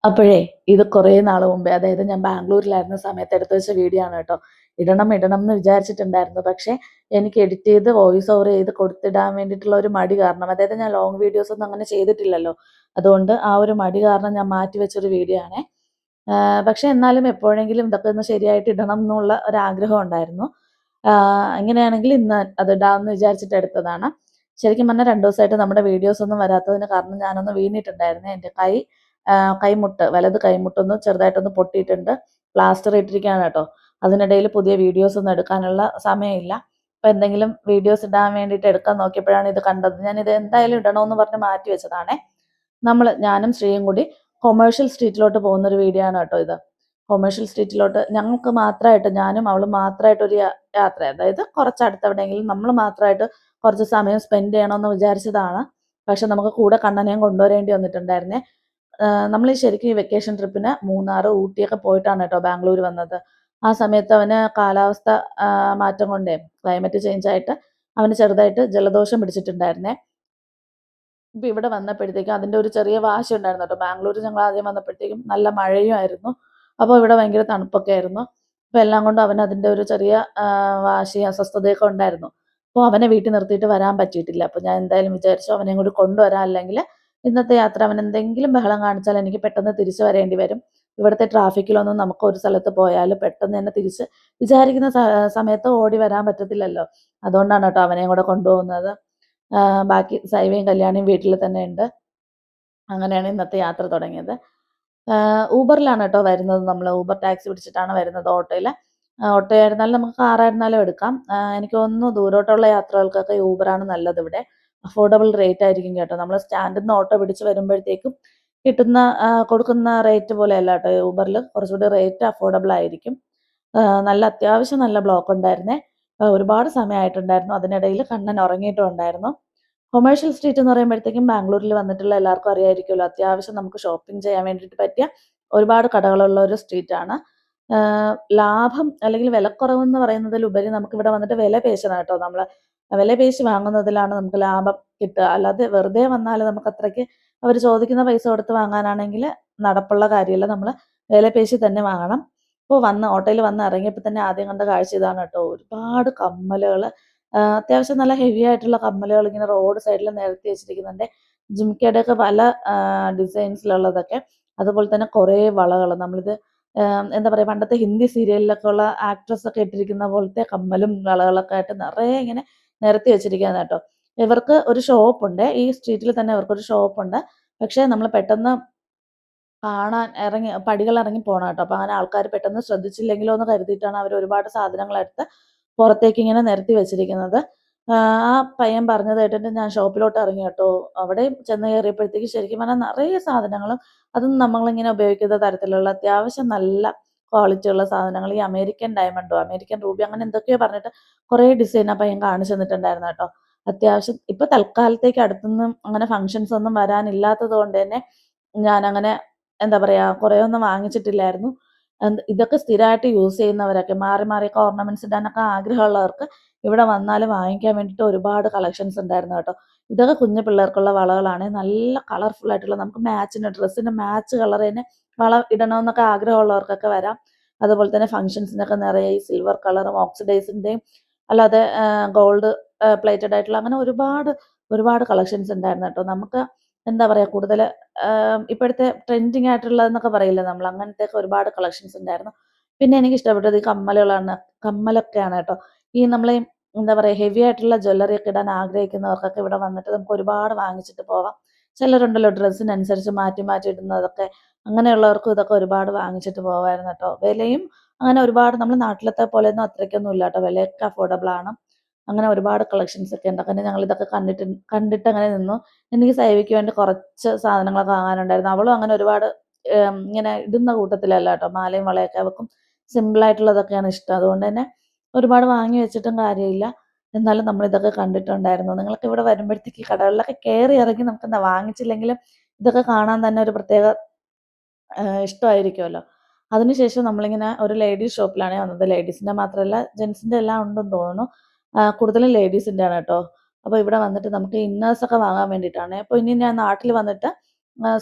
അപ്പോഴേ ഇത് കുറേ നാൾ മുമ്പേ, അതായത് ഞാൻ ബാംഗ്ലൂരിലായിരുന്ന സമയത്ത് എടുത്ത് വെച്ച വീഡിയോ ആണ് കേട്ടോ. ഇടണം ഇടണം എന്ന് വിചാരിച്ചിട്ടുണ്ടായിരുന്നു. പക്ഷേ എനിക്ക് എഡിറ്റ് ചെയ്ത് വോയിസ് ഓവർ ചെയ്ത് കൊടുത്തിടാൻ വേണ്ടിയിട്ടുള്ള ഒരു മടി കാരണം, അതായത് ഞാൻ ലോങ് വീഡിയോസ് ഒന്നും അങ്ങനെ ചെയ്തിട്ടില്ലല്ലോ. അതുകൊണ്ട് ആ ഒരു മടി കാരണം ഞാൻ മാറ്റി വെച്ചൊരു വീഡിയോ ആണേ. പക്ഷേ എന്നാലും എപ്പോഴെങ്കിലും ഇതൊക്കെ ഒന്ന് ശരിയായിട്ട് ഇടണം എന്നുള്ള ഒരാഗ്രഹം ഉണ്ടായിരുന്നു. അങ്ങനെയാണെങ്കിൽ ഇന്ന് അത് ഇടാമെന്ന് വിചാരിച്ചിട്ട് എടുത്തതാണ്. ശരിക്കും പറഞ്ഞാൽ 2 ദിവസമായിട്ട് നമ്മുടെ വീഡിയോസ് ഒന്നും വരാത്തതിന് കാരണം ഞാനൊന്ന് വീണിട്ടുണ്ടായിരുന്നേ. എൻ്റെ കൈമുട്ട്, വലത് കൈമുട്ടൊന്ന് ചെറുതായിട്ടൊന്ന് പൊട്ടിയിട്ടുണ്ട്. പ്ലാസ്റ്റർ ഇട്ടിരിക്കുകയാണ് കേട്ടോ. അതിനിടയിൽ പുതിയ വീഡിയോസ് ഒന്നും എടുക്കാനുള്ള സമയമില്ല. അപ്പോൾ എന്തെങ്കിലും വീഡിയോസ് ഇടാൻ വേണ്ടിയിട്ട് എടുക്കാൻ നോക്കിയപ്പോഴാണ് ഇത് കണ്ടത്. ഞാനിത് എന്തായാലും ഇടണമെന്ന് പറഞ്ഞ് മാറ്റി വെച്ചതാണേ. ഞാനും ശ്രീയും കൂടി കൊമേഴ്ഷ്യൽ സ്ട്രീറ്റിലോട്ട് പോകുന്നൊരു വീഡിയോ ആണ് കേട്ടോ ഇത്. കൊമേഴ്ഷ്യൽ സ്ട്രീറ്റിലോട്ട് ഞങ്ങൾക്ക് മാത്രമായിട്ട്, ഞാനും അവളും മാത്രമായിട്ട് ഒരു യാത്ര, അതായത് കുറച്ചടുത്ത് എവിടെയെങ്കിലും നമ്മൾ മാത്രമായിട്ട് കുറച്ച് സമയം സ്പെൻഡ് ചെയ്യണമെന്ന് വിചാരിച്ചതാണ്. പക്ഷെ നമുക്ക് കൂടെ കണ്ണനെയും കൊണ്ടുവരേണ്ടി വന്നിട്ടുണ്ടായിരുന്നേ. നമ്മൾ ശരിക്കും ഈ വെക്കേഷൻ ട്രിപ്പിന് മൂന്നാർ, ഊട്ടിയൊക്കെ പോയിട്ടാണ് കേട്ടോ ബാംഗ്ലൂർ വന്നത്. ആ സമയത്ത് അവന് കാലാവസ്ഥ മാറ്റം കൊണ്ടേ, ക്ലൈമറ്റ് ചേഞ്ച് ആയിട്ട് അവന് ചെറുതായിട്ട് ജലദോഷം പിടിച്ചിട്ടുണ്ടായിരുന്നേ. ഇപ്പം ഇവിടെ വന്നപ്പോഴത്തേക്കും അതിൻ്റെ ഒരു ചെറിയ വാശി ഉണ്ടായിരുന്നു കേട്ടോ. ബാംഗ്ലൂർ ഞങ്ങൾ ആദ്യം വന്നപ്പോഴത്തേക്കും നല്ല മഴയും ആയിരുന്നു. അപ്പോൾ ഇവിടെ ഭയങ്കര തണുപ്പൊക്കെ ആയിരുന്നു. അപ്പോൾ എല്ലാം കൊണ്ടും അവന് അതിൻ്റെ ഒരു ചെറിയ വാശി, അസ്വസ്ഥതയൊക്കെ ഉണ്ടായിരുന്നു. അപ്പോൾ അവനെ വീട്ടിൽ നിർത്തിയിട്ട് വരാൻ പറ്റിയിട്ടില്ല. അപ്പോൾ ഞാൻ എന്തായാലും വിചാരിച്ചു അവനെയും കൂടി കൊണ്ടുവരാം. അല്ലെങ്കിൽ ഇന്നത്തെ യാത്ര അവൻ എന്തെങ്കിലും ബഹളം കാണിച്ചാൽ എനിക്ക് പെട്ടെന്ന് തിരിച്ചു വരേണ്ടി വരും. ഇവിടുത്തെ ട്രാഫിക്കിലൊന്നും നമുക്ക് ഒരു സ്ഥലത്ത് പോയാൽ പെട്ടെന്ന് തന്നെ തിരിച്ച് വിചാരിക്കുന്ന സമയത്ത് ഓടി വരാൻ പറ്റത്തില്ലല്ലോ. അതുകൊണ്ടാണ് കേട്ടോ അവനെയും കൂടെ കൊണ്ടുപോകുന്നത്. ബാക്കി സൈവയും കല്യാണിയും വീട്ടിൽ തന്നെ ഉണ്ട്. അങ്ങനെയാണ് ഇന്നത്തെ യാത്ര തുടങ്ങിയത്. ഊബറിലാണ് കേട്ടോ വരുന്നത്. നമ്മൾ ഊബർ ടാക്സി പിടിച്ചിട്ടാണ് വരുന്നത്, ഓട്ടോയിൽ. ഓട്ടോ ആയിരുന്നാലും നമുക്ക് കാറായിരുന്നാലും എടുക്കാം. എനിക്ക് തോന്നുന്നു ദൂരോട്ടുള്ള യാത്രകൾക്കൊക്കെ ഊബറാണ് നല്ലത് ഇവിടെ. അഫോർഡബിൾ റേറ്റ് ആയിരിക്കും കേട്ടോ. നമ്മൾ സ്റ്റാൻഡിൽ നിന്ന് ഓട്ടോ പിടിച്ച് വരുമ്പോഴത്തേക്കും കിട്ടുന്ന കൊടുക്കുന്ന റേറ്റ് പോലെയല്ല കേട്ടോ ഊബറിൽ. കുറച്ചുകൂടി റേറ്റ് അഫോർഡബിൾ ആയിരിക്കും. നല്ല അത്യാവശ്യം നല്ല ബ്ലോക്ക് ഉണ്ടായിരുന്നേ. ഒരുപാട് സമയമായിട്ടുണ്ടായിരുന്നു. അതിനിടയിൽ കണ്ണൻ ഉറങ്ങിയിട്ടും ഉണ്ടായിരുന്നു. കൊമേഴ്ഷ്യൽ സ്ട്രീറ്റ് എന്ന് പറയുമ്പോഴത്തേക്കും ബാംഗ്ലൂരിൽ വന്നിട്ടുള്ള എല്ലാവർക്കും അറിയായിരിക്കുമല്ലോ. അത്യാവശ്യം നമുക്ക് ഷോപ്പിംഗ് ചെയ്യാൻ വേണ്ടിയിട്ട് പറ്റിയ ഒരുപാട് കടകളുള്ള ഒരു സ്ട്രീറ്റാണ്. ലാഭം അല്ലെങ്കിൽ വിലക്കുറവെന്ന് പറയുന്നതിലുപരി നമുക്കിവിടെ വന്നിട്ട് വില പേശണം കേട്ടോ. നമ്മൾ വില പേശി വാങ്ങുന്നതിലാണ് നമുക്ക് ലാഭം കിട്ടുക. അല്ലാതെ വെറുതെ വന്നാൽ നമുക്ക് അത്രയ്ക്ക് അവർ ചോദിക്കുന്ന പൈസ കൊടുത്ത് വാങ്ങാനാണെങ്കിൽ നടപ്പുള്ള കാര്യമല്ല. നമ്മൾ വില പേശി തന്നെ വാങ്ങണം. ഇപ്പോൾ ഓട്ടോയിൽ വന്ന് ഇറങ്ങിയപ്പോൾ തന്നെ ആദ്യം കണ്ട കാഴ്ച ഇതാണ് കേട്ടോ. ഒരുപാട് കമ്മലുകൾ, അത്യാവശ്യം നല്ല ഹെവി ആയിട്ടുള്ള കമ്മലുകൾ ഇങ്ങനെ റോഡ് സൈഡിൽ നിരത്തി വെച്ചിരിക്കുന്നുണ്ട്. ജിമിക്കയുടെയൊക്കെ പല ഡിസൈൻസിലുള്ളതൊക്കെ. അതുപോലെ തന്നെ കുറേ വളകൾ, നമ്മളിത് എന്താ പറയുക, പണ്ടത്തെ ഹിന്ദി സീരിയലിലൊക്കെ ഉള്ള ആക്ട്രസ് ഒക്കെ ഇട്ടിരിക്കുന്ന പോലത്തെ കമ്മലും വളകളൊക്കെ ആയിട്ട് നിറയെ ഇങ്ങനെ നിരത്തി വെച്ചിരിക്കുകയാണ് കേട്ടോ. ഇവർക്ക് ഒരു ഷോപ്പുണ്ട്, ഈ സ്ട്രീറ്റിൽ തന്നെ ഇവർക്കൊരു ഷോപ്പുണ്ട്. പക്ഷേ നമ്മൾ പെട്ടെന്ന് കാണാൻ പടികൾ ഇറങ്ങി പോണം കേട്ടോ. അപ്പോൾ അങ്ങനെ ആൾക്കാർ പെട്ടെന്ന് ശ്രദ്ധിച്ചില്ലെങ്കിലോ എന്ന് കരുതിയിട്ടാണ് അവർ ഒരുപാട് സാധനങ്ങളെടുത്ത് പുറത്തേക്ക് ഇങ്ങനെ നിരത്തി വെച്ചിരിക്കുന്നത്. ആ പയ്യൻ പറഞ്ഞത് കേട്ടിട്ട് ഞാൻ ഷോപ്പിലോട്ട് ഇറങ്ങി കേട്ടോ. അവിടെയും ചെന്ന് കയറിയപ്പോഴത്തേക്ക് ശരിക്കും പറഞ്ഞാൽ നിറയെ സാധനങ്ങളും, അതും നമ്മളിങ്ങനെ ഉപയോഗിക്കുന്ന തരത്തിലുള്ള അത്യാവശ്യം നല്ല ക്വാളിറ്റിയുള്ള സാധനങ്ങൾ. ഈ അമേരിക്കൻ ഡയമണ്ടോ അമേരിക്കൻ റൂബി അങ്ങനെ എന്തൊക്കെയോ പറഞ്ഞിട്ട് കുറേ ഡിസൈൻ ആ പയ്യൻ കാണിച്ചു തന്നിട്ടുണ്ടായിരുന്നു കേട്ടോ. അത്യാവശ്യം ഇപ്പം തൽക്കാലത്തേക്ക് അടുത്തൊന്നും അങ്ങനെ ഫങ്ഷൻസ് ഒന്നും വരാനില്ലാത്തത് കൊണ്ട് തന്നെ ഞാനങ്ങനെ എന്താ പറയുക, കുറേ ഒന്നും വാങ്ങിച്ചിട്ടില്ലായിരുന്നു. ഇതൊക്കെ സ്ഥിരമായിട്ട് യൂസ് ചെയ്യുന്നവരൊക്കെ, മാറി മാറിയൊക്കെ ഓർണമെന്റ്സ് ഇടാനൊക്കെ ആഗ്രഹമുള്ളവർക്ക് ഇവിടെ വന്നാൽ വാങ്ങിക്കാൻ വേണ്ടിയിട്ട് ഒരുപാട് കളക്ഷൻസ് ഉണ്ടായിരുന്നു കേട്ടോ. ഇതൊക്കെ കുഞ്ഞു പിള്ളേർക്കുള്ള വളകളാണ്. നല്ല കളർഫുൾ ആയിട്ടുള്ള, നമുക്ക് ഡ്രസ്സിന് മാച്ച് കളർ തന്നെ വള ഇടണമെന്നൊക്കെ ആഗ്രഹമുള്ളവർക്കൊക്കെ വരാം. അതുപോലെ തന്നെ ഫംഗ്ഷൻസിനൊക്കെ നിറയെ ഈ സിൽവർ കളറും ഓക്സിഡൈസിൻ്റെയും അല്ലാതെ ഗോൾഡ് പ്ലേറ്റഡ് ആയിട്ടുള്ള അങ്ങനെ ഒരുപാട് ഒരുപാട് കളക്ഷൻസ് ഉണ്ടായിരുന്നു കേട്ടോ. നമുക്ക് എന്താ പറയുക, കൂടുതൽ ഇപ്പോഴത്തെ ട്രെൻഡിങ് ആയിട്ടുള്ളതെന്നൊക്കെ പറയില്ലേ നമ്മൾ, അങ്ങനത്തെയൊക്കെ ഒരുപാട് കളക്ഷൻസ് ഉണ്ടായിരുന്നു. പിന്നെ എനിക്ക് ഇഷ്ടപ്പെട്ടത് ഈ കമ്മലുകളാണ്. കമ്മലൊക്കെയാണ് കേട്ടോ. ഈ നമ്മളെ എന്താ പറയുക, ഹെവി ആയിട്ടുള്ള ജ്വല്ലറി ഒക്കെ ഇടാൻ ആഗ്രഹിക്കുന്നവർക്കൊക്കെ ഇവിടെ വന്നിട്ട് നമുക്ക് ഒരുപാട് വാങ്ങിച്ചിട്ട് പോവാം. ചിലരുണ്ടല്ലോ ഡ്രസ്സിനനുസരിച്ച് മാറ്റി മാറ്റി ഇടുന്നതൊക്കെ, അങ്ങനെയുള്ളവർക്കും ഇതൊക്കെ ഒരുപാട് വാങ്ങിച്ചിട്ട് പോവായിരുന്നു കേട്ടോ. വിലയും അങ്ങനെ ഒരുപാട് നമ്മുടെ നാട്ടിലത്തെ പോലെയൊന്നും അത്രയ്ക്കൊന്നും ഇല്ല കേട്ടോ. വിലയൊക്കെ അഫോർഡബിൾ ആണ്. അങ്ങനെ ഒരുപാട് കളക്ഷൻസ് ഒക്കെ ഉണ്ട്. അങ്ങനെ ഞങ്ങൾ ഇതൊക്കെ കണ്ടിട്ട് അങ്ങനെ നിന്നു. എനിക്ക് സൈവയ്ക്ക് വേണ്ടി കുറച്ച് സാധനങ്ങളൊക്കെ വാങ്ങാനുണ്ടായിരുന്നു. അവളും അങ്ങനെ ഒരുപാട് ഇങ്ങനെ ഇടുന്ന കൂട്ടത്തിലല്ല കേട്ടോ. മാലയും വളയൊക്കെ അവൾക്കും സിമ്പിളായിട്ടുള്ളതൊക്കെയാണ് ഇഷ്ടം. അതുകൊണ്ട് തന്നെ ഒരുപാട് വാങ്ങി വെച്ചിട്ടും കാര്യമില്ല. എന്നാലും നമ്മളിതൊക്കെ കണ്ടിട്ടുണ്ടായിരുന്നു. നിങ്ങളൊക്കെ ഇവിടെ വരുമ്പോഴത്തേക്ക് കടകളിലൊക്കെ കയറി ഇറങ്ങി നമുക്കെന്താ വാങ്ങിച്ചില്ലെങ്കിലും ഇതൊക്കെ കാണാൻ തന്നെ ഒരു പ്രത്യേക ഇഷ്ടമായിരിക്കുമല്ലോ. അതിനുശേഷം നമ്മളിങ്ങനെ ഒരു ലേഡീസ് ഷോപ്പിലാണ് വന്നത്. ലേഡീസിൻ്റെ മാത്രമല്ല ജെൻസിൻ്റെ എല്ലാം ഉണ്ടെന്ന് തോന്നുന്നു. കൂടുതലും ലേഡീസിൻ്റെ ആണ് കേട്ടോ. അപ്പോൾ ഇവിടെ വന്നിട്ട് നമുക്ക് ഇന്നേഴ്സൊക്കെ വാങ്ങാൻ വേണ്ടിയിട്ടാണ്. അപ്പോൾ ഇനി ഞാൻ നാട്ടിൽ വന്നിട്ട്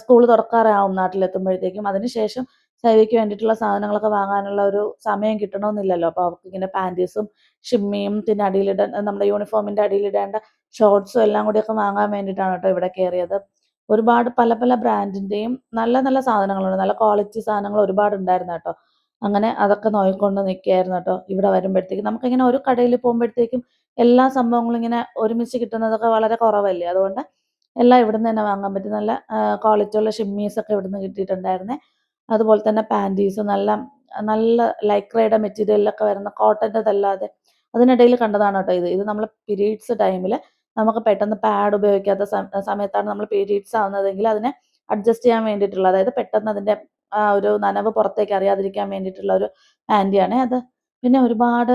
സ്കൂൾ തുറക്കാറാവും നാട്ടിലെത്തുമ്പോഴത്തേക്കും. അതിനുശേഷം സൈവയ്ക്ക് വേണ്ടിയിട്ടുള്ള സാധനങ്ങളൊക്കെ വാങ്ങാനുള്ള ഒരു സമയം കിട്ടണമെന്നില്ലല്ലോ. അപ്പോൾ അവൾക്കിങ്ങനെ പാൻറ്റീസും ഷിമ്മിയും പിന്നെ നമ്മുടെ യൂണിഫോമിൻ്റെ അടിയിലിടേണ്ട ഷോർട്സും എല്ലാം കൂടിയൊക്കെ വാങ്ങാൻ വേണ്ടിയിട്ടാണ് കേട്ടോ ഇവിടെ കയറിയത്. ഒരുപാട് പല പല ബ്രാൻഡിൻ്റെയും നല്ല നല്ല സാധനങ്ങളുണ്ട്. നല്ല ക്വാളിറ്റി സാധനങ്ങൾ ഒരുപാടുണ്ടായിരുന്നു കേട്ടോ. അങ്ങനെ അതൊക്കെ നോക്കിക്കൊണ്ട് നിൽക്കുകയായിരുന്നു കേട്ടോ ഇവിടെ വരുമ്പോഴത്തേക്കും. നമുക്കിങ്ങനെ ഒരു കടയിൽ പോകുമ്പോഴത്തേക്കും എല്ലാ സംഭവങ്ങളും ഇങ്ങനെ ഒരുമിച്ച് കിട്ടുന്നതൊക്കെ വളരെ കുറവല്ലേ. അതുകൊണ്ട് എല്ലാം ഇവിടുന്ന് തന്നെ വാങ്ങാൻ പറ്റും. നല്ല ക്വാളിറ്റിയുള്ള ഷിമ്മീസൊക്കെ ഇവിടുന്ന് കിട്ടിയിട്ടുണ്ടായിരുന്നേ. അതുപോലെ തന്നെ പാൻറ്റീസ് നല്ല നല്ല ലൈക്രയുടെ മെറ്റീരിയലിലൊക്കെ വരുന്ന കോട്ടൻ്റെതല്ലാതെ അതിനിടയിൽ കണ്ടതാണ് കേട്ടോ ഇത്. ഇത് നമ്മൾ പീരീഡ്സ് ടൈമിൽ നമുക്ക് പെട്ടെന്ന് പാഡ് ഉപയോഗിക്കാത്ത സമയത്താണ് നമ്മൾ പീരീഡ്സ് ആവുന്നതെങ്കിൽ അതിനെ അഡ്ജസ്റ്റ് ചെയ്യാൻ വേണ്ടിയിട്ടുള്ള, അതായത് പെട്ടെന്ന് അതിൻ്റെ ആ ഒരു നനവ് പുറത്തേക്ക് അറിയാതിരിക്കാൻ വേണ്ടിയിട്ടുള്ള ഒരു പാൻറ്റിയാണ് അത്. പിന്നെ ഒരുപാട്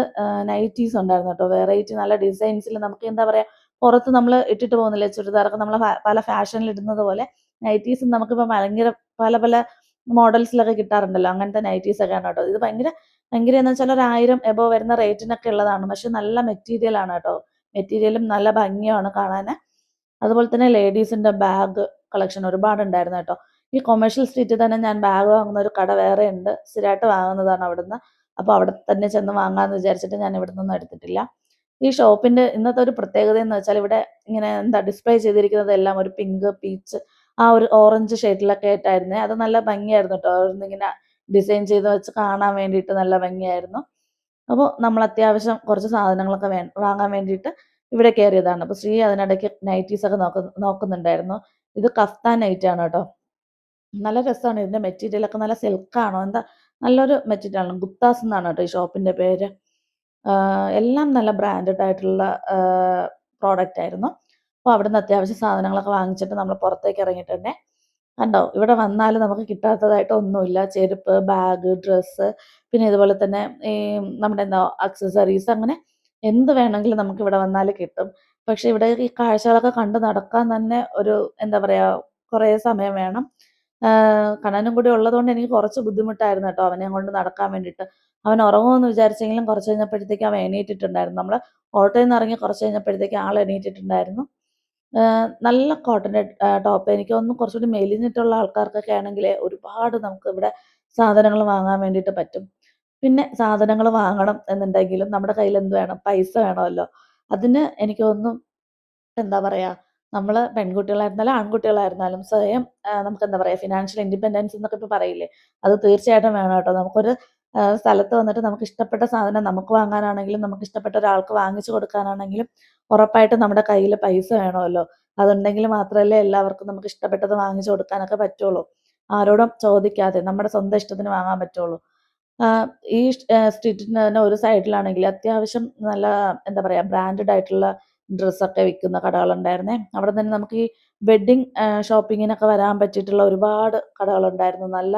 നൈറ്റീസ് ഉണ്ടായിരുന്നു കേട്ടോ. വെറൈറ്റി നല്ല ഡിസൈൻസിൽ നമുക്ക് എന്താ പറയുക, പുറത്ത് നമ്മൾ ഇട്ടിട്ട് പോകുന്നില്ലേ ചുരിദാറൊക്കെ, നമ്മൾ പല ഫാഷനിൽ ഇടുന്നത് പോലെ നൈറ്റീസും നമുക്കിപ്പോൾ ഭയങ്കര പല പല മോഡൽസിലൊക്കെ കിട്ടാറുണ്ടല്ലോ. അങ്ങനത്തെ നൈറ്റീസൊക്കെയാണ് കേട്ടോ. ഇത് ഭയങ്കര ഭയങ്കര എന്ന് വെച്ചാൽ ഒരു 1000 എബോവ് വരുന്ന റേറ്റിനൊക്കെ ഉള്ളതാണ്. പക്ഷെ നല്ല മെറ്റീരിയലാണ് കേട്ടോ. മെറ്റീരിയലും നല്ല ഭംഗിയാണ് കാണാൻ. അതുപോലെ തന്നെ ലേഡീസിൻ്റെ ബാഗ് കളക്ഷൻ ഒരുപാടുണ്ടായിരുന്നു കേട്ടോ. ഈ കൊമേഴ്ഷ്യൽ സ്ട്രീറ്റിൽ തന്നെ ഞാൻ ബാഗ് വാങ്ങുന്ന ഒരു കട വേറെ ഉണ്ട്. സ്ഥിരമായിട്ട് വാങ്ങുന്നതാണ് അവിടുന്ന്. അപ്പോൾ അവിടെ തന്നെ ചെന്ന് വാങ്ങാമെന്ന് വിചാരിച്ചിട്ട് ഞാൻ ഇവിടെ നിന്നൊന്നും എടുത്തിട്ടില്ല. ഈ ഷോപ്പിൻ്റെ ഇന്നത്തെ ഒരു പ്രത്യേകത എന്ന് വെച്ചാൽ ഇവിടെ ഇങ്ങനെ എന്താ ഡിസ്പ്ലേ ചെയ്തിരിക്കുന്നതെല്ലാം ഒരു പിങ്ക്, പീച്ച്, ആ ഒരു ഓറഞ്ച് ഷെയ്ഡിലൊക്കെ ആയിട്ടായിരുന്നേ. അത് നല്ല ഭംഗിയായിരുന്നു കേട്ടോ. ഇങ്ങനെ ഡിസൈൻ ചെയ്ത് വെച്ച് കാണാൻ വേണ്ടിയിട്ട് നല്ല ഭംഗിയായിരുന്നു. അപ്പോൾ നമ്മൾ അത്യാവശ്യം കുറച്ച് സാധനങ്ങളൊക്കെ വാങ്ങാൻ വേണ്ടിയിട്ട് ഇവിടെ കയറിയതാണ്. അപ്പോൾ ശ്രീ അതിനിടയ്ക്ക് നൈറ്റീസൊക്കെ നോക്കുന്നുണ്ടായിരുന്നു. ഇത് കഫ്താൻ നൈറ്റിയാണ് കേട്ടോ. നല്ല രസമാണ്. ഇതിൻ്റെ മെറ്റീരിയലൊക്കെ നല്ല സിൽക്കാണോ എന്താ, നല്ലൊരു മെറ്റീരിയലാണ്. ഗുപ്താസ് എന്നാണ് കേട്ടോ ഈ ഷോപ്പിൻ്റെ പേര്. എല്ലാം നല്ല ബ്രാൻഡഡ് ആയിട്ടുള്ള പ്രോഡക്റ്റ് ആയിരുന്നു. അപ്പോൾ അവിടുന്ന് അത്യാവശ്യം സാധനങ്ങളൊക്കെ വാങ്ങിച്ചിട്ട് നമ്മൾ പുറത്തേക്ക് ഇറങ്ങിയിട്ടുണ്ടേ. കണ്ടോ ഇവിടെ വന്നാൽ നമുക്ക് കിട്ടാത്തതായിട്ട് ഒന്നുമില്ല. ചെരുപ്പ്, ബാഗ്, ഡ്രസ്സ്, പിന്നെ ഇതുപോലെ തന്നെ ഈ നമ്മുടെ എന്താ അക്സസറീസ്, അങ്ങനെ എന്ത് വേണമെങ്കിലും നമുക്ക് ഇവിടെ വന്നാൽ കിട്ടും. പക്ഷേ ഇവിടെ ഈ കാഴ്ചകളൊക്കെ കണ്ട് നടക്കാൻ തന്നെ ഒരു എന്താ പറയുക, കുറേ സമയം വേണം. കണ്ണനും കൂടി ഉള്ളതുകൊണ്ട് എനിക്ക് കുറച്ച് ബുദ്ധിമുട്ടായിരുന്നു കേട്ടോ അവനെയും കൊണ്ട് നടക്കാൻ വേണ്ടിയിട്ട്. അവൻ ഉറങ്ങുമെന്ന് വിചാരിച്ചെങ്കിലും കുറച്ച് കഴിഞ്ഞപ്പോഴത്തേക്ക് അവൻ എണീറ്റിട്ടുണ്ടായിരുന്നു. നമ്മൾ ഓട്ടോയിൽ നിന്ന് ഇറങ്ങി കുറച്ച് കഴിഞ്ഞപ്പോഴത്തേക്ക് ആൾ എണീറ്റിട്ടുണ്ടായിരുന്നു. നല്ല കോട്ടൻ്റെ ടോപ്പ്. എനിക്ക് തോന്നുന്നു കുറച്ചുകൂടി മെലിഞ്ഞിട്ടുള്ള ആൾക്കാർക്കൊക്കെ ആണെങ്കിൽ ഒരുപാട് നമുക്ക് ഇവിടെ സാധനങ്ങൾ വാങ്ങാൻ വേണ്ടിയിട്ട് പറ്റും. പിന്നെ സാധനങ്ങൾ വാങ്ങണം എന്നുണ്ടെങ്കിലും നമ്മുടെ കയ്യിൽ എന്ത് വേണം? പൈസ വേണമല്ലോ. അതിന് എനിക്ക് തോന്നുന്നു എന്താ പറയാ, നമ്മള് പെൺകുട്ടികളായിരുന്നാലും ആൺകുട്ടികളായിരുന്നാലും സ്വയം നമുക്കെന്താ പറയാ ഫിനാൻഷ്യൽ ഇൻഡിപെൻഡൻസ് എന്നൊക്കെ ഇപ്പൊ പറയില്ലേ, അത് തീർച്ചയായിട്ടും വേണം കേട്ടോ. നമുക്കൊരു സ്ഥലത്ത് വന്നിട്ട് നമുക്ക് ഇഷ്ടപ്പെട്ട സാധനം നമുക്ക് വാങ്ങാനാണെങ്കിലും നമുക്ക് ഇഷ്ടപ്പെട്ട ഒരാൾക്ക് വാങ്ങിച്ചു കൊടുക്കാനാണെങ്കിലും ഉറപ്പായിട്ടും നമ്മുടെ കയ്യിൽ പൈസ വേണമല്ലോ. അതുണ്ടെങ്കിൽ മാത്രമല്ലേ എല്ലാവർക്കും നമുക്ക് ഇഷ്ടപ്പെട്ടത് വാങ്ങിച്ചു കൊടുക്കാനൊക്കെ പറ്റുള്ളൂ. ആരോടും ചോദിക്കാതെ നമ്മുടെ സ്വന്തം ഇഷ്ടത്തിന് വാങ്ങാൻ പറ്റുള്ളൂ. ആഹ് ഈ സ്ട്രീറ്റിന് തന്നെ ഒരു സൈഡിലാണെങ്കിൽ അത്യാവശ്യം നല്ല എന്താ പറയാ ബ്രാൻഡഡ് ആയിട്ടുള്ള ഡ്രസ്സൊക്കെ വിൽക്കുന്ന കടകളുണ്ടായിരുന്നേ. അവിടെ തന്നെ നമുക്ക് ഈ വെഡ്ഡിങ് ഷോപ്പിങ്ങിനൊക്കെ വരാൻ പറ്റിയിട്ടുള്ള ഒരുപാട് കടകളുണ്ടായിരുന്നു. നല്ല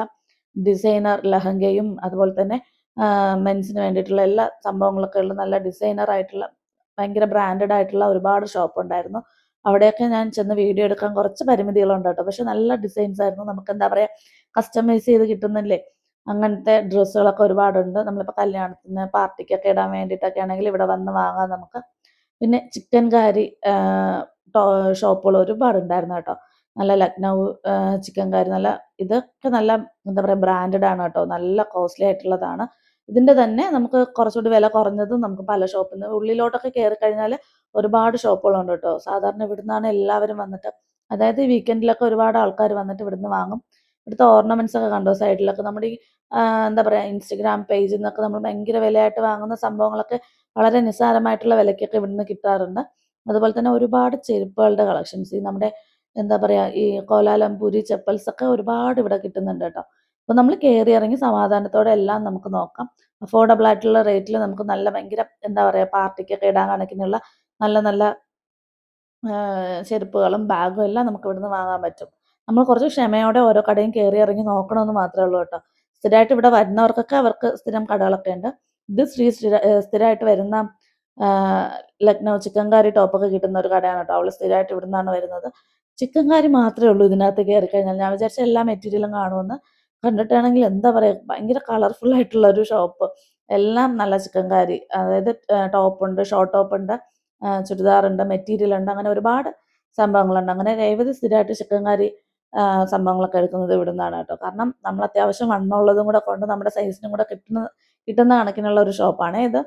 ഡിസൈനർ ലെഹങ്കയും അതുപോലെ തന്നെ മെൻസിന് വേണ്ടിയിട്ടുള്ള എല്ലാ സംഭവങ്ങളൊക്കെ ഉള്ള നല്ല ഡിസൈനർ ആയിട്ടുള്ള ഭയങ്കര ബ്രാൻഡഡ് ആയിട്ടുള്ള ഒരുപാട് ഷോപ്പുണ്ടായിരുന്നു. അവിടെയൊക്കെ ഞാൻ ചെന്ന് വീഡിയോ എടുക്കാൻ കുറച്ച് പരിമിതികളുണ്ട് കേട്ടോ. പക്ഷെ നല്ല ഡിസൈൻസ് ആയിരുന്നു. നമുക്ക് എന്താ പറയാ കസ്റ്റമൈസ് ചെയ്ത് കിട്ടുന്നില്ലേ, അങ്ങനത്തെ ഡ്രസ്സുകളൊക്കെ ഒരുപാടുണ്ട്. നമ്മളിപ്പോൾ കല്യാണത്തിന് പാർട്ടിക്കൊക്കെ ഇടാൻ വേണ്ടിയിട്ടൊക്കെ ആണെങ്കിൽ ഇവിടെ വന്ന് വാങ്ങാം നമുക്ക്. പിന്നെ ചിക്കൻ കാരി ഷോപ്പുകൾ ഒരുപാടുണ്ടായിരുന്നു കേട്ടോ. നല്ല ലക്നൗ ചിക്കൻ കാരി, നല്ല ഇതൊക്കെ നല്ല എന്താ പറയുക ബ്രാൻഡഡ് ആണ് കേട്ടോ. നല്ല കോസ്റ്റ്ലി ആയിട്ടുള്ളതാണ്. ഇതിൻ്റെ തന്നെ നമുക്ക് കുറച്ചുകൂടി വില കുറഞ്ഞതും നമുക്ക് പല ഷോപ്പിൽ നിന്ന് ഉള്ളിലോട്ടൊക്കെ കയറി കഴിഞ്ഞാൽ ഒരുപാട് ഷോപ്പുകളുണ്ട് കേട്ടോ. സാധാരണ ഇവിടുന്നാണ് എല്ലാവരും വന്നിട്ട്, അതായത് ഈ വീക്കെൻഡിലൊക്കെ ഒരുപാട് ആൾക്കാർ വന്നിട്ട് ഇവിടുന്ന് വാങ്ങും. ഇവിടുത്തെ ഓർണമെന്റ്സ് ഒക്കെ കണ്ടോ സൈഡിലൊക്കെ, നമ്മുടെ ഈ എന്താ പറയുക ഇൻസ്റ്റഗ്രാം പേജിൽ നിന്നൊക്കെ നമ്മൾ ഭയങ്കര വിലയായിട്ട് വാങ്ങുന്ന സംഭവങ്ങളൊക്കെ വളരെ നിസ്സാരമായിട്ടുള്ള വിലയ്ക്കൊക്കെ ഇവിടുന്ന് കിട്ടാറുണ്ട്. അതുപോലെ തന്നെ ഒരുപാട് ചെരുപ്പുകളുടെ കളക്ഷൻസ്, ഈ നമ്മുടെ എന്താ പറയുക ഈ കോലാലംപൂരി ചെപ്പൽസ് ഒക്കെ ഒരുപാട് ഇവിടെ കിട്ടുന്നുണ്ട് കേട്ടോ. അപ്പോൾ നമ്മൾ കയറി ഇറങ്ങി സമാധാനത്തോടെ എല്ലാം നമുക്ക് നോക്കാം. അഫോർഡബിൾ ആയിട്ടുള്ള റേറ്റിൽ നമുക്ക് നല്ല ഭയങ്കര എന്താ പറയുക പാർട്ടിക്കൊക്കെ ഇടാൻ കണക്കിനുള്ള നല്ല നല്ല ചെരുപ്പുകളും ബാഗും എല്ലാം നമുക്ക് ഇവിടുന്ന് വാങ്ങാൻ പറ്റും. നമ്മൾ കുറച്ച് ക്ഷമയോടെ ഓരോ കടയും കയറി ഇറങ്ങി നോക്കണമെന്ന് മാത്രമേ ഉള്ളൂ കേട്ടോ. സ്ഥിരമായിട്ട് ഇവിടെ വരുന്നവർക്കൊക്കെ അവർക്ക് സ്ഥിരം കടകളൊക്കെ ഉണ്ട്. ഇത് സ്ഥിരമായിട്ട് വരുന്ന ലക്നൗ ചിക്കൻ കാരി ടോപ്പൊക്കെ കിട്ടുന്ന ഒരു കടയാണ് കേട്ടോ. അവൾ സ്ഥിരമായിട്ട് ഇവിടുന്നാണ് വരുന്നത്. ചിക്കൻ കാരി മാത്രമേ ഉള്ളൂ ഇതിനകത്ത് കയറി കഴിഞ്ഞാൽ. ഞാൻ വിചാരിച്ച എല്ലാ മെറ്റീരിയലും കാണുമെന്ന്. കണ്ടിട്ടാണെങ്കിൽ എന്താ പറയുക ഭയങ്കര കളർഫുൾ ആയിട്ടുള്ള ഒരു ഷോപ്പ്. എല്ലാം നല്ല ചിക്കൻ കാരി, അതായത് ടോപ്പുണ്ട്, ഷോർട്ട് ടോപ്പുണ്ട്, ചുരിദാറുണ്ട്, മെറ്റീരിയൽ ഉണ്ട്, അങ്ങനെ ഒരുപാട് സംഭവങ്ങളുണ്ട്. അങ്ങനെ രേവതി സ്ഥിരമായിട്ട് ചിക്കൻ കാരി സംഭവങ്ങളൊക്കെ എടുക്കുന്നത് ഇവിടുന്നാണ് കേട്ടോ. കാരണം നമ്മൾ അത്യാവശ്യം വണ്ണമുള്ളതും കൂടെ കൊണ്ട് നമ്മുടെ സൈസിനും കൂടെ കിട്ടുന്ന കണക്കിനുള്ള ഒരു ഷോപ്പാണ് ഇത്.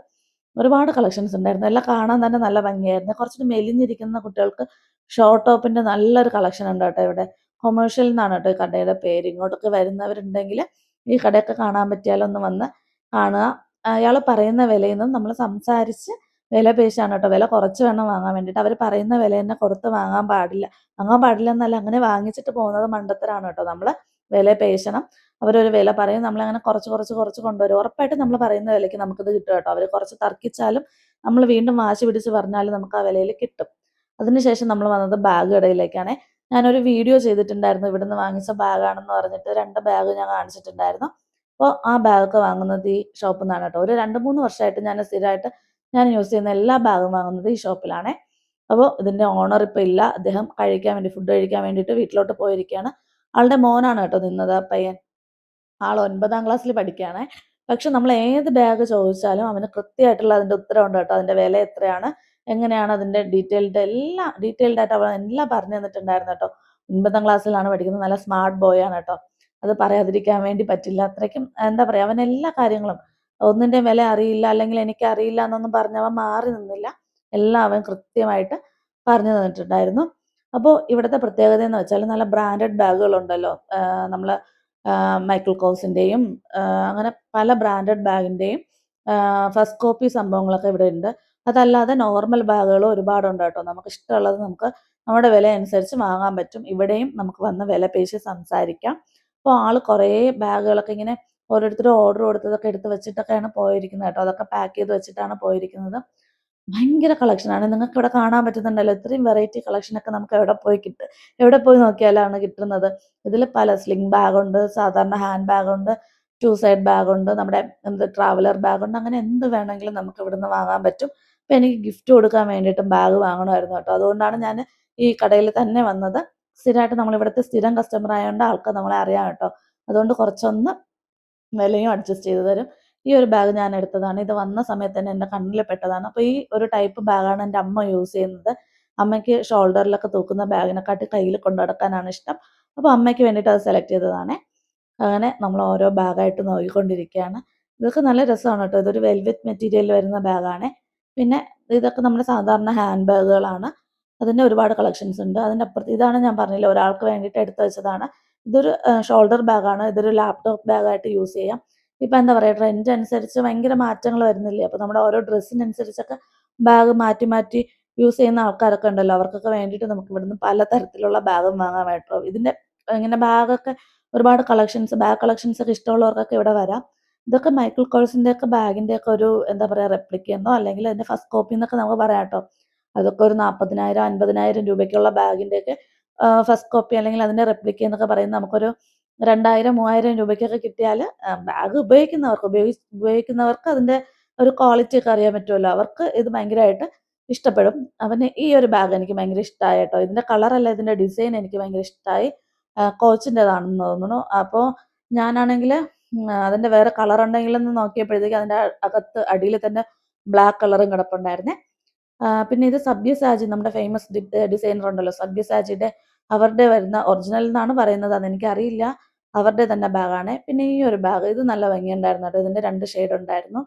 ഒരുപാട് കളക്ഷൻസ് ഉണ്ടായിരുന്നു. എല്ലാം കാണാൻ തന്നെ നല്ല ഭംഗിയായിരുന്നു. കുറച്ചൊരു മെലിഞ്ഞിരിക്കുന്ന കുട്ടികൾക്ക് ഷോർട്ട് ടോപ്പിൻ്റെ നല്ലൊരു കളക്ഷൻ ഉണ്ട് കേട്ടോ ഇവിടെ. കൊമേഴ്ഷ്യൽ എന്നാണ് കേട്ടോ ഈ കടയുടെ പേര്. ഇങ്ങോട്ടൊക്കെ വരുന്നവരുണ്ടെങ്കിൽ ഈ കടയൊക്കെ കാണാൻ പറ്റിയാലൊന്ന് വന്ന് കാണുക. അയാൾ പറയുന്ന വിലയിൽ നിന്നും നമ്മൾ സംസാരിച്ച് വില പേശാണ് കേട്ടോ. വില കുറച്ച് വേണം വാങ്ങാൻ വേണ്ടിയിട്ട്. അവർ പറയുന്ന വില തന്നെ കൊടുത്ത് വാങ്ങാൻ പാടില്ല. വാങ്ങാൻ പാടില്ല എന്നല്ല, അങ്ങനെ വാങ്ങിച്ചിട്ട് പോകുന്നത് മണ്ടത്തരാണ് കേട്ടോ. നമ്മൾ വില പേശണം. അവരൊരു വില പറയും, നമ്മളങ്ങനെ കുറച്ച് കുറച്ച് കുറച്ച് കൊണ്ടുവരും. ഉറപ്പായിട്ടും നമ്മൾ പറയുന്ന വിലയ്ക്ക് നമുക്കിത് കിട്ടും കേട്ടോ. അവർ കുറച്ച് തർക്കിച്ചാലും നമ്മൾ വീണ്ടും വാശി പിടിച്ച് പറഞ്ഞാലും നമുക്ക് ആ വിലയിൽ കിട്ടും. അതിനുശേഷം നമ്മൾ വന്നത് ബാഗ് കടയിലേക്കാണ്. ഞാനൊരു വീഡിയോ ചെയ്തിട്ടുണ്ടായിരുന്നു, ഇവിടുന്ന് വാങ്ങിച്ച ബാഗാണെന്ന് പറഞ്ഞിട്ട് 2 ബാഗ് ഞാൻ കാണിച്ചിട്ടുണ്ടായിരുന്നു. അപ്പോൾ ആ ബാഗൊക്കെ വാങ്ങുന്നത് ഈ ഷോപ്പിൽ നിന്നാണ് കേട്ടോ. ഒരു 2-3 വർഷമായിട്ട് ഞാൻ സ്ഥിരമായിട്ട് ഞാൻ യൂസ് ചെയ്യുന്ന എല്ലാ ബാഗും വാങ്ങുന്നത് ഈ ഷോപ്പിലാണേ. അപ്പോൾ ഇതിൻ്റെ ഓണർ ഇപ്പോൾ ഇല്ല. അദ്ദേഹം ഫുഡ് കഴിക്കാൻ വേണ്ടിയിട്ട് വീട്ടിലോട്ട് പോയിരിക്കുകയാണ്. ആളുടെ മോനാണ് കേട്ടോ നിന്നത്, ആ പയ്യൻ. ആൾ 9ാം ക്ലാസ്സിൽ പഠിക്കുകയാണേ. പക്ഷെ നമ്മൾ ഏത് ബാഗ് ചോദിച്ചാലും അവന് കൃത്യമായിട്ടുള്ള അതിൻ്റെ ഉത്തരവുണ്ട് കേട്ടോ. അതിൻ്റെ വില എത്രയാണ്, എങ്ങനെയാണ് അതിൻ്റെ ഡീറ്റെയിൽഡ് ആയിട്ട് അവൻ എല്ലാം പറഞ്ഞു തന്നിട്ടുണ്ടായിരുന്നു കേട്ടോ. 9ാം ക്ലാസ്സിലാണ് പഠിക്കുന്നത്. നല്ല സ്മാർട്ട് ബോയ് ആണ് കേട്ടോ. അത് പറയാതിരിക്കാൻ വേണ്ടി പറ്റില്ല. അത്രയ്ക്കും എന്താ പറയുക, അവൻ എല്ലാ കാര്യങ്ങളും ഒന്നിൻ്റെയും വില അറിയില്ല, അല്ലെങ്കിൽ എനിക്കറിയില്ല എന്നൊന്നും പറഞ്ഞ് അവൻ മാറി നിന്നില്ല. എല്ലാം അവൻ കൃത്യമായിട്ട് പറഞ്ഞു തന്നിട്ടുണ്ടായിരുന്നു. അപ്പോൾ ഇവിടുത്തെ പ്രത്യേകത എന്ന് വെച്ചാൽ നല്ല ബ്രാൻഡഡ് ബാഗുകളുണ്ടല്ലോ. നമ്മൾ മൈക്കിൾ കോഴ്സിൻ്റെയും അങ്ങനെ പല ബ്രാൻഡഡ് ബാഗിൻ്റെയും ഫസ്റ്റ് കോപ്പി സംഭവങ്ങളൊക്കെ ഇവിടെ ഉണ്ട്. അതല്ലാതെ നോർമൽ ബാഗുകൾ ഒരുപാടുണ്ട് കേട്ടോ. നമുക്ക് ഇഷ്ടമുള്ളത് നമുക്ക് നമ്മുടെ വില അനുസരിച്ച് വാങ്ങാൻ പറ്റും. ഇവിടെയും നമുക്ക് വന്ന് വില പേശി സംസാരിക്കാം. അപ്പോൾ ആൾ കുറേ ബാഗുകളൊക്കെ ഇങ്ങനെ ഓരോരുത്തരും ഓർഡർ കൊടുത്തതൊക്കെ എടുത്ത് വെച്ചിട്ടൊക്കെയാണ് പോയിരിക്കുന്നത് കേട്ടോ. അതൊക്കെ പാക്ക് ചെയ്ത് വെച്ചിട്ടാണ് പോയിരിക്കുന്നത്. ഭയങ്കര കളക്ഷനാണ്. നിങ്ങൾക്ക് ഇവിടെ കാണാൻ പറ്റുന്നുണ്ടല്ലോ, ഇത്രയും വെറൈറ്റി കളക്ഷനൊക്കെ നമുക്ക് എവിടെ പോയി നോക്കിയാലാണ് കിട്ടുന്നത്. ഇതിൽ പല സ്ലിംഗ് ബാഗുണ്ട്, സാധാരണ ഹാൻഡ് ബാഗുണ്ട്, 2 സൈഡ് ബാഗുണ്ട്, നമ്മുടെ ട്രാവലർ ബാഗുണ്ട്. അങ്ങനെ എന്ത് വേണമെങ്കിലും നമുക്ക് ഇവിടുന്ന് വാങ്ങാൻ പറ്റും. അപ്പോൾ എനിക്ക് ഗിഫ്റ്റ് കൊടുക്കാൻ വേണ്ടിയിട്ടും ബാഗ് വാങ്ങണമായിരുന്നു കേട്ടോ. അതുകൊണ്ടാണ് ഞാൻ ഈ കടയിൽ തന്നെ വന്നത്. സ്ഥിരമായിട്ട് നമ്മളിവിടുത്തെ സ്ഥിരം കസ്റ്റമർ ആയതുകൊണ്ട് ആൾക്ക് നമ്മളെ അറിയാം കേട്ടോ. അതുകൊണ്ട് കുറച്ചൊന്ന് വിലയും അഡ്ജസ്റ്റ് ചെയ്ത് തരും. ഈ ഒരു ബാഗ് ഞാൻ എടുത്തതാണ്. ഇത് വന്ന സമയത്ത് തന്നെ എൻ്റെ കണ്ണിൽ പെട്ടതാണ്. അപ്പോൾ ഈ ഒരു ടൈപ്പ് ബാഗാണ് എൻ്റെ അമ്മ യൂസ് ചെയ്യുന്നത്. അമ്മയ്ക്ക് ഷോൾഡറിലൊക്കെ തൂക്കുന്ന ബാഗിനെക്കാട്ടി കയ്യിൽ കൊണ്ടു നടക്കാനാണ് ഇഷ്ടം. അപ്പോൾ അമ്മയ്ക്ക് വേണ്ടിയിട്ട് അത് സെലക്ട് ചെയ്തതാണേ. അങ്ങനെ നമ്മൾ ഓരോ ബാഗായിട്ട് നോക്കിക്കൊണ്ടിരിക്കുകയാണ്. ഇതൊക്കെ നല്ല രസമാണ് കേട്ടോ. ഇതൊരു വെൽവെറ്റ് മെറ്റീരിയൽ വരുന്ന ബാഗാണേ. പിന്നെ ഇതൊക്കെ നമ്മുടെ സാധാരണ ഹാൻഡ് ബാഗുകളാണ്. അതിൻ്റെ ഒരുപാട് കളക്ഷൻസ് ഉണ്ട്. അതിൻ്റെ അപ്പുറത്ത് ഇതാണ് ഞാൻ പറഞ്ഞില്ലേ, ഒരാൾക്ക് വേണ്ടിയിട്ട് എടുത്ത് വെച്ചതാണ്. ഇതൊരു ഷോൾഡർ ബാഗാണ്. ഇതൊരു ലാപ്ടോപ്പ് ബാഗായിട്ട് യൂസ് ചെയ്യാം. ഇപ്പം എന്താ പറയുക, ട്രെൻഡ് അനുസരിച്ച് ഭയങ്കര മാറ്റങ്ങൾ വരുന്നില്ലേ. അപ്പോൾ നമ്മുടെ ഓരോ ഡ്രസ്സിനനുസരിച്ചൊക്കെ ബാഗ് മാറ്റി മാറ്റി യൂസ് ചെയ്യുന്ന ആൾക്കാരൊക്കെ ഉണ്ടല്ലോ. അവർക്കൊക്കെ വേണ്ടിയിട്ട് നമുക്ക് ഇവിടുന്ന് പലതരത്തിലുള്ള ബാഗും വാങ്ങാൻ കേട്ടോ. ഇതിൻ്റെ ഇങ്ങനെ ബാഗൊക്കെ ഒരുപാട് ബാഗ് കളക്ഷൻസ് ഒക്കെ ഇഷ്ടമുള്ളവർക്കൊക്കെ ഇവിടെ വരാം. ഇതൊക്കെ മൈക്കിൾ കോഴ്സിൻ്റെ ഒക്കെ ബാഗിൻ്റെ ഒക്കെ ഒരു എന്താ പറയുക, റെപ്ലിക്കയെന്നോ അല്ലെങ്കിൽ അതിൻ്റെ ഫസ്റ്റ് കോപ്പി എന്നൊക്കെ നമുക്ക് പറയാം കേട്ടോ. അതൊക്കെ ഒരു 40,000 50,000 രൂപയ്ക്കുള്ള ബാഗിൻ്റെയൊക്കെ ഫസ്റ്റ് കോപ്പി അല്ലെങ്കിൽ അതിൻ്റെ റെപ്ലിക്ക എന്നൊക്കെ പറയുന്നത് നമുക്കൊരു 2000 3000 രൂപയ്ക്കൊക്കെ കിട്ടിയാൽ ബാഗ് ഉപയോഗിക്കുന്നവർക്ക് അതിൻ്റെ ഒരു ക്വാളിറ്റി ഒക്കെ അറിയാൻ പറ്റുമല്ലോ. അവർക്ക് ഇത് ഭയങ്കരമായിട്ട് ഇഷ്ടപ്പെടും. അവന് ഈ ഒരു ബാഗ് എനിക്ക് ഭയങ്കര ഇഷ്ടമായി കേട്ടോ. ഇതിൻ്റെ കളറല്ല, ഇതിൻ്റെ ഡിസൈൻ എനിക്ക് ഭയങ്കര ഇഷ്ടമായി. കോച്ചിൻ്റെതാണെന്ന് തോന്നുന്നു. അപ്പോൾ ഞാനാണെങ്കിൽ അതിൻ്റെ വേറെ കളർ ഉണ്ടെങ്കിലെന്ന് നോക്കിയപ്പോഴത്തേക്ക് അതിൻ്റെ അകത്ത് അടിയിൽ തന്നെ ബ്ലാക്ക് കളറും കിടപ്പുണ്ടായിരുന്നേ. പിന്നെ ഇത് സബ്യസാചി, നമ്മുടെ ഫേമസ് ഡിസൈനർ ഉണ്ടല്ലോ സബ്യസാച്ചിയുടെ, അവരുടെ വരുന്ന ഒറിജിനൽ എന്നാണ് പറയുന്നത്, അതെനിക്കറിയില്ല. അവരുടെ തന്നെ ബാഗാണ്. പിന്നെ ഈ ഒരു ബാഗ് ഇത് നല്ല ഭംഗിയുണ്ടായിരുന്നു കേട്ടോ. ഇതിൻ്റെ 2 ഷെയ്ഡ് ഉണ്ടായിരുന്നു.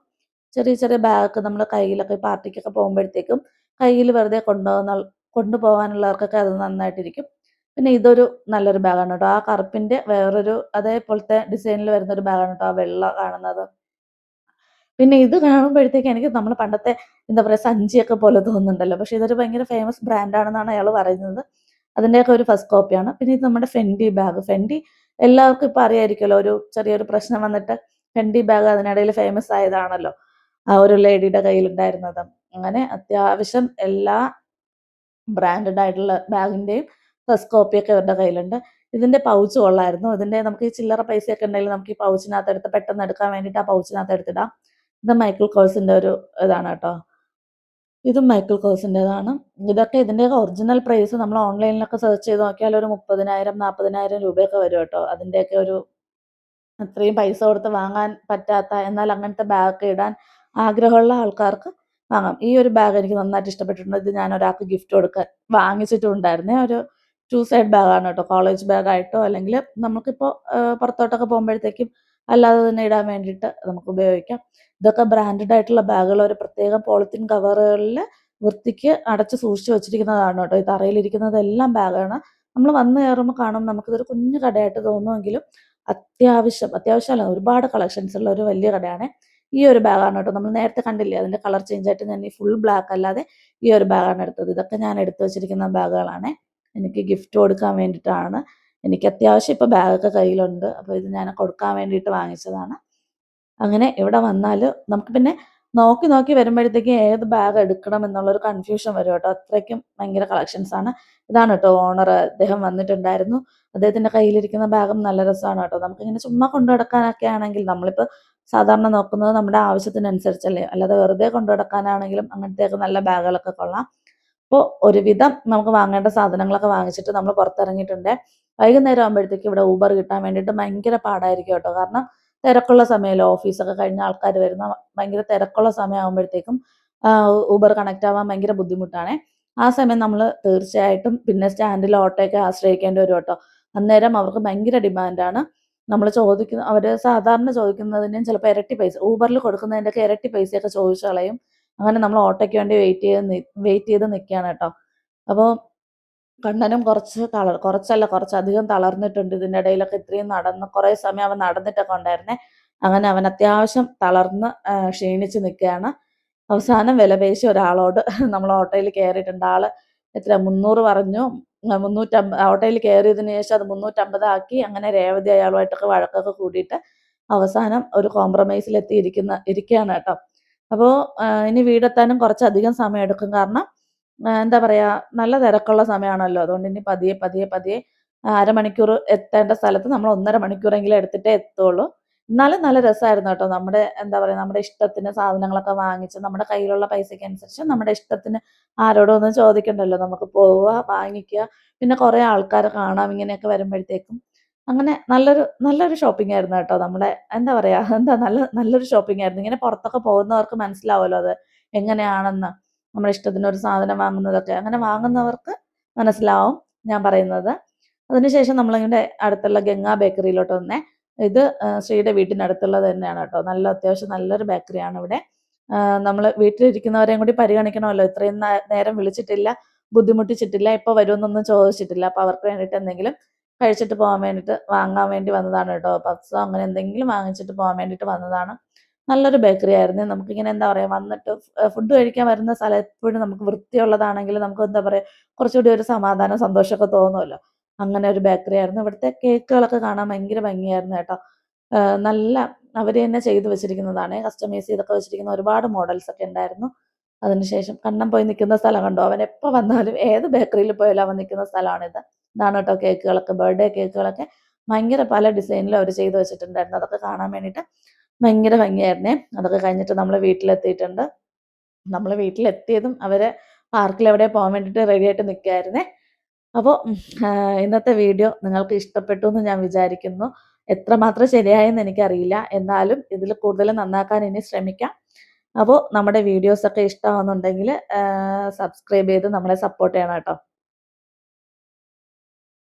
ചെറിയ ചെറിയ ബാഗൊക്കെ നമ്മൾ കയ്യിലൊക്കെ പാർട്ടിക്കൊക്കെ പോകുമ്പോഴത്തേക്കും കയ്യിൽ വെറുതെ കൊണ്ടുപോകാനുള്ളവർക്കൊക്കെ അത് നന്നായിട്ടിരിക്കും. പിന്നെ ഇതൊരു നല്ലൊരു ബാഗാണ് കേട്ടോ. ആ കറുപ്പിൻ്റെ വേറൊരു അതേപോലത്തെ ഡിസൈനിൽ വരുന്നൊരു ബാഗാണ് കേട്ടോ ആ വെള്ള കാണുന്നത്. പിന്നെ ഇത് കാണുമ്പോഴത്തേക്ക് എനിക്ക് നമ്മൾ പണ്ടത്തെ എന്താ പറയുക സഞ്ചിയൊക്കെ പോലെ തോന്നുന്നുണ്ടല്ലോ. പക്ഷേ ഇതൊരു ഭയങ്കര ഫേമസ് ബ്രാൻഡാണെന്നാണ് അയാൾ പറയുന്നത്. അതിൻ്റെയൊക്കെ ഒരു ഫസ്റ്റ് കോപ്പിയാണ്. പിന്നെ ഇത് നമ്മുടെ ഫെൻഡി ബാഗ്. ഫെൻഡി എല്ലാവർക്കും ഇപ്പോൾ അറിയായിരിക്കുമല്ലോ. ഒരു ചെറിയൊരു പ്രശ്നം വന്നിട്ട് ഫെൻഡി ബാഗ് അതിനിടയിൽ ഫേമസ് ആയതാണല്ലോ. ആ ഒരു ലേഡിയുടെ കയ്യിലുണ്ടായിരുന്നത്. അങ്ങനെ അത്യാവശ്യം എല്ലാ ബ്രാൻഡഡ് ആയിട്ടുള്ള ബാഗിൻ്റെയും ഫസ്റ്റ് കോപ്പിയൊക്കെ ഇവരുടെ കയ്യിലുണ്ട്. ഇതിൻ്റെ പൗച്ച് കൊള്ളായിരുന്നു. ഇതിൻ്റെ നമുക്ക് ഈ ചില്ലറ പൈസയൊക്കെ ഉണ്ടെങ്കിൽ നമുക്ക് ഈ പൗച്ചിനകത്ത് എടുത്ത് പെട്ടെന്ന് എടുക്കാൻ വേണ്ടിയിട്ട് ആ പൗച്ചിനകത്ത് എടുത്തിടാം. ഇത് മൈക്കിൾ കോഴ്സിൻ്റെ ഒരു ഇതാണ് കേട്ടോ. ഇതും മൈക്കിൾ കോഴ്സിൻ്റെതാണ്. ഇതൊക്കെ ഇതിൻ്റെയൊക്കെ ഒറിജിനൽ പ്രൈസ് നമ്മൾ ഓൺലൈനിലൊക്കെ സെർച്ച് ചെയ്ത് നോക്കിയാൽ ഒരു 30,000 40,000 രൂപയൊക്കെ വരും കേട്ടോ. അതിൻ്റെയൊക്കെ ഒരു അത്രയും പൈസ കൊടുത്ത് വാങ്ങാൻ പറ്റാത്ത, എന്നാൽ അങ്ങനത്തെ ബാഗൊക്കെ ഇടാൻ ആഗ്രഹമുള്ള ആൾക്കാർക്ക് വാങ്ങാം. ഈ ഒരു ബാഗ് എനിക്ക് നന്നായിട്ട് ഇഷ്ടപ്പെട്ടിട്ടുണ്ട്. ഇത് ഞാൻ ഒരാൾക്ക് ഗിഫ്റ്റ് കൊടുക്കാൻ വാങ്ങിച്ചിട്ടും ഉണ്ടായിരുന്നേ. ഒരു സൈഡ് ബാഗാണ് കേട്ടോ. കോളേജ് ബാഗായിട്ടോ അല്ലെങ്കിൽ നമുക്കിപ്പോൾ പുറത്തോട്ടൊക്കെ പോകുമ്പോഴത്തേക്കും അല്ലാതെ തന്നെ ഇടാൻ വേണ്ടിയിട്ട് നമുക്ക് ഉപയോഗിക്കാം. ഇതൊക്കെ ബ്രാൻഡഡ് ആയിട്ടുള്ള ബാഗുകൾ ഒരു പ്രത്യേക പോളിത്തീൻ കവറുകളിൽ വൃത്തിക്ക് അടച്ച് സൂക്ഷിച്ച് വെച്ചിരിക്കുന്നതാണ് കേട്ടോ. ഈ തറയിലിരിക്കുന്നതെല്ലാം ബാഗാണ്. നമ്മൾ വന്ന് കയറുമ്പോൾ കാണും നമുക്കിതൊരു കുഞ്ഞു കടയായിട്ട് തോന്നുമെങ്കിലും അത്യാവശ്യമല്ല, ഒരുപാട് കളക്ഷൻസ് ഉള്ള ഒരു വലിയ കടയാണ്. ഈ ഒരു ബാഗാണ് കേട്ടോ. നമ്മൾ നേരത്തെ കണ്ടില്ലേ അതിൻ്റെ കളർ ചേഞ്ച് ആയിട്ട് ഞാൻ ഈ ഫുൾ ബ്ലാക്ക് അല്ലാതെ ഈ ഒരു ബാഗാണ് എടുത്തത്. ഇതൊക്കെ ഞാൻ എടുത്തു വെച്ചിരിക്കുന്ന ബാഗുകളാണ്. എനിക്ക് ഗിഫ്റ്റ് കൊടുക്കാൻ വേണ്ടിയിട്ടാണ്. എനിക്ക് അത്യാവശ്യം ഇപ്പോൾ ബാഗൊക്കെ കയ്യിലുണ്ട്. അപ്പോൾ ഇത് ഞാൻ കൊടുക്കാൻ വേണ്ടിയിട്ട് വാങ്ങിച്ചതാണ്. അങ്ങനെ ഇവിടെ വന്നാൽ നമുക്ക് പിന്നെ നോക്കി നോക്കി വരുമ്പോഴത്തേക്കും ഏത് ബാഗ് എടുക്കണം എന്നുള്ളൊരു കൺഫ്യൂഷൻ വരും കേട്ടോ. അത്രയ്ക്കും ഭയങ്കര കളക്ഷൻസ് ആണ്. ഇതാണ് കേട്ടോ ഓണർ, അദ്ദേഹം വന്നിട്ടുണ്ടായിരുന്നു. അദ്ദേഹത്തിൻ്റെ കയ്യിലിരിക്കുന്ന ബാഗും നല്ല രസമാണ് കേട്ടോ. നമുക്കിങ്ങനെ ചുമ്മാ കൊണ്ടു നടക്കാനൊക്കെ ആണെങ്കിൽ നമ്മളിപ്പോൾ സാധാരണ നോക്കുന്നത് നമ്മുടെ ആവശ്യത്തിനനുസരിച്ചല്ലേ, അല്ലാതെ വെറുതെ കൊണ്ടു നടക്കാനാണെങ്കിലും അങ്ങനത്തെയൊക്കെ നല്ല ബാഗുകളൊക്കെ കൊള്ളാം. അപ്പോൾ ഒരുവിധം നമുക്ക് വാങ്ങേണ്ട സാധനങ്ങളൊക്കെ വാങ്ങിച്ചിട്ട് നമ്മൾ പുറത്തിറങ്ങിയിട്ടുണ്ട്. വൈകുന്നേരം ആകുമ്പോഴത്തേക്കും ഇവിടെ ഊബർ കിട്ടാൻ വേണ്ടിയിട്ട് ഭയങ്കര പാടായിരിക്കും കേട്ടോ. കാരണം തിരക്കുള്ള സമയമല്ലോ, ഓഫീസൊക്കെ കഴിഞ്ഞ ആൾക്കാർ വരുന്ന ഭയങ്കര തിരക്കുള്ള സമയമാകുമ്പോഴത്തേക്കും ഊബർ കണക്റ്റ് ആവാൻ ഭയങ്കര ബുദ്ധിമുട്ടാണ്. ആ സമയം നമ്മൾ തീർച്ചയായിട്ടും പിന്നെ സ്റ്റാൻഡിൽ ഓട്ടോയൊക്കെ ആശ്രയിക്കേണ്ടി വരും കേട്ടോ. അന്നേരം അവർക്ക് ഭയങ്കര ഡിമാൻഡാണ്. നമ്മൾ അവർ സാധാരണ ചോദിക്കുന്നതിനും ചിലപ്പോൾ ഇരട്ടി പൈസ, ഊബറിൽ കൊടുക്കുന്നതിൻ്റെയൊക്കെ ഇരട്ടി പൈസയൊക്കെ ചോദിച്ചു കളയും. അങ്ങനെ നമ്മൾ ഓട്ടോയ്ക്ക് വേണ്ടി വെയിറ്റ് ചെയ്ത് നിൽക്കുകയാണ് കേട്ടോ. അപ്പോൾ കണ്ണനും കുറച്ചധികം തളർന്നിട്ടുണ്ട്. ഇതിൻ്റെ ഇടയിലൊക്കെ ഇത്രയും നടന്ന് കുറേ സമയം അവൻ നടന്നിട്ടൊക്കെ ഉണ്ടായിരുന്നേ. അങ്ങനെ അവൻ അത്യാവശ്യം തളർന്ന് ക്ഷീണിച്ച് നിൽക്കുകയാണ്. അവസാനം വിലപേശി ഒരാളോട് നമ്മൾ ഓട്ടോയിൽ കയറിയിട്ടുണ്ട്. ആള് എത്ര 300 പറഞ്ഞു. 350 ഓട്ടോയിൽ കയറിയതിന് ശേഷം അത് 350 ആക്കി. അങ്ങനെ രേവതി അയാളുമായിട്ടൊക്കെ വഴക്കൊക്കെ കൂടിയിട്ട് അവസാനം ഒരു കോംപ്രമൈസിൽ ഇരിക്കുകയാണ് കേട്ടോ. അപ്പോൾ ഇനി വീടെത്താനും കുറച്ചധികം സമയം എടുക്കും. കാരണം എന്താ പറയുക, നല്ല തിരക്കുള്ള സമയമാണല്ലോ. അതുകൊണ്ട് ഇനി പതിയെ പതിയെ പതിയെ അരമണിക്കൂർ എത്തേണ്ട സ്ഥലത്ത് നമ്മൾ 1.5 മണിക്കൂറെങ്കിലും എടുത്തിട്ടേ എത്തുള്ളൂ. എന്നാലും നല്ല രസമായിരുന്നു കേട്ടോ. നമ്മുടെ എന്താ പറയുക, നമ്മുടെ ഇഷ്ടത്തിന് സാധനങ്ങളൊക്കെ വാങ്ങിച്ച് നമ്മുടെ കയ്യിലുള്ള പൈസയ്ക്ക് അനുസരിച്ച് നമ്മുടെ ഇഷ്ടത്തിന് ആരോടും ഒന്നും ചോദിക്കണ്ടല്ലോ, നമുക്ക് പോവുക വാങ്ങിക്കുക. പിന്നെ കുറേ ആൾക്കാരെ കാണാം ഇങ്ങനെയൊക്കെ വരുമ്പോഴത്തേക്കും. അങ്ങനെ നല്ലൊരു ഷോപ്പിംഗ് ആയിരുന്നു കേട്ടോ. നമ്മുടെ എന്താ പറയുക, നല്ലൊരു ഷോപ്പിംഗ് ആയിരുന്നു. ഇങ്ങനെ പുറത്തൊക്കെ പോകുന്നവർക്ക് മനസ്സിലാവുമല്ലോ അത് എങ്ങനെയാണെന്ന്. നമ്മുടെ ഇഷ്ടത്തിന് ഒരു സാധനം വാങ്ങുന്നതൊക്കെ അങ്ങനെ വാങ്ങുന്നവർക്ക് മനസ്സിലാവും ഞാൻ പറയുന്നത്. അതിനുശേഷം നമ്മളിങ്ങനെ അടുത്തുള്ള ഗംഗാ ബേക്കറിയിലോട്ട് വന്നേ. ഇത് ശ്രീയുടെ വീട്ടിനടുത്തുള്ളത് തന്നെയാണ് കേട്ടോ. അത്യാവശ്യം നല്ലൊരു ബേക്കറിയാണ് ഇവിടെ. നമ്മൾ വീട്ടിലിരിക്കുന്നവരെയും കൂടി പരിഗണിക്കണമല്ലോ. ഇത്രയും നേരം വിളിച്ചിട്ടില്ല, ബുദ്ധിമുട്ടിച്ചിട്ടില്ല, ഇപ്പോൾ വരുമെന്നൊന്നും ചോദിച്ചിട്ടില്ല. അപ്പോൾ അവർക്ക് വേണ്ടിയിട്ട് എന്തെങ്കിലും കഴിച്ചിട്ട് പോകാൻ വേണ്ടിയിട്ട് വാങ്ങാൻ വേണ്ടി വന്നതാണ് കേട്ടോ. പപ്സോ അങ്ങനെ എന്തെങ്കിലും വാങ്ങിച്ചിട്ട് പോകാൻ വേണ്ടിയിട്ട് വന്നതാണ്. നല്ലൊരു ബേക്കറി ആയിരുന്നു. നമുക്കിങ്ങനെ എന്താ പറയുക, വന്നിട്ട് ഫുഡ് കഴിക്കാൻ വരുന്ന സ്ഥലം എപ്പോഴും നമുക്ക് വൃത്തിയുള്ളതാണെങ്കിൽ നമുക്ക് എന്താ പറയുക, കുറച്ചുകൂടി ഒരു സമാധാനം സന്തോഷമൊക്കെ തോന്നുമല്ലോ. അങ്ങനെ ഒരു ബേക്കറി ആയിരുന്നു. ഇവിടുത്തെ കേക്കുകളൊക്കെ കാണാൻ ഭയങ്കര ഭംഗിയായിരുന്നു കേട്ടോ. നല്ല അവർ തന്നെ ചെയ്ത് വെച്ചിരിക്കുന്നതാണ്. കസ്റ്റമൈസ് ചെയ്തൊക്കെ വെച്ചിരിക്കുന്ന ഒരുപാട് മോഡൽസ് ഒക്കെ ഉണ്ടായിരുന്നു. അതിനുശേഷം കണ്ണൻ പോയി നിൽക്കുന്ന സ്ഥലം കണ്ടോ. അവൻ എപ്പോൾ വന്നാലും ഏത് ബേക്കറിയിൽ പോയാലും അവൻ നിൽക്കുന്ന സ്ഥലമാണിത്. ഇതാണ് കേട്ടോ കേക്കുകളൊക്കെ, ബർത്ത്ഡേ കേക്കുകളൊക്കെ ഭയങ്കര പല ഡിസൈനിലും അവർ ചെയ്ത് വെച്ചിട്ടുണ്ടായിരുന്നു. അതൊക്കെ കാണാൻ വേണ്ടിയിട്ട് ഭയങ്കര ഭംഗിയായിരുന്നേ. അതൊക്കെ കഴിഞ്ഞിട്ട് നമ്മൾ വീട്ടിലെത്തിയിട്ടുണ്ട്. നമ്മൾ വീട്ടിലെത്തിയതും അവരെ പാർക്കിൽ എവിടെ പോകാൻ വേണ്ടിയിട്ട് റെഡിയായിട്ട് നിൽക്കുകയായിരുന്നേ. അപ്പോൾ ഇന്നത്തെ വീഡിയോ നിങ്ങൾക്ക് ഇഷ്ടപ്പെട്ടു എന്ന് ഞാൻ വിചാരിക്കുന്നു. എത്രമാത്രം ശരിയായെന്ന് എനിക്കറിയില്ല. എന്നാലും ഇതിൽ കൂടുതൽ നന്നാക്കാൻ ഇനി ശ്രമിക്കാം. അപ്പോൾ നമ്മുടെ വീഡിയോസൊക്കെ ഇഷ്ടമാകുന്നുണ്ടെങ്കിൽ സബ്സ്ക്രൈബ് ചെയ്ത് നമ്മളെ സപ്പോർട്ട് ചെയ്യണം കേട്ടോ.